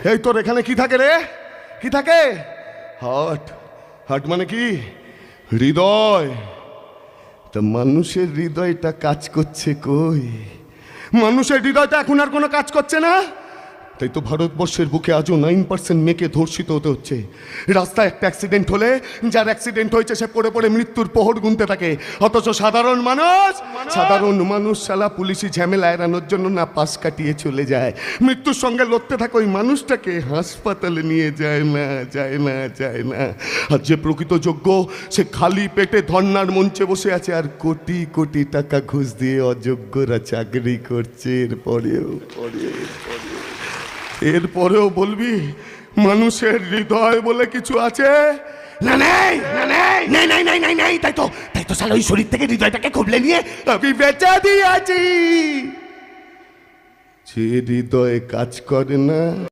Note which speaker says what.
Speaker 1: এই তোর এখানে কি থাকে রে? কি থাকে? হার্ট। হার্ট মানে কি? হৃদয়। তা মানুষের হৃদয়টা কাজ করছে কই? মানুষের হৃদয়টা এখন আর কোনো কাজ করছে না। তাই তো ভারতবর্ষের বুকে আজও 9% মেয়েকে ধর্ষিত হতে হচ্ছে। রাস্তায় একটা অ্যাক্সিডেন্ট হলে যার অ্যাক্সিডেন্ট হয়েছে সে পড়ে পড়ে মৃত্যুর প্রহর গুনতে থাকে, অথচ সাধারণ মানুষ শালা পুলিশি ঝামেলা এড়ানোর জন্য না পাশ কাটিয়ে চলে যায়। মৃত্যুর সঙ্গে লড়তে থাকে ওই মানুষটাকে হাসপাতালে নিয়ে যায় না। আর যে প্রকৃত যোগ্য সে খালি পেটে ধর্নার মঞ্চে বসে আছে আর কোটি কোটি টাকা ঘুষ দিয়ে অযোগ্যরা চাকরি করছে। এরপরেও বলবি মানুষের হৃদয় বলে কিছু আছে? না নেই। তাই তো শালা ওই শরীর থেকে হৃদয়টাকে খুবলে নিয়ে আমি বেঁচে দিয়েছি। যে হৃদয়ে কাজ করে না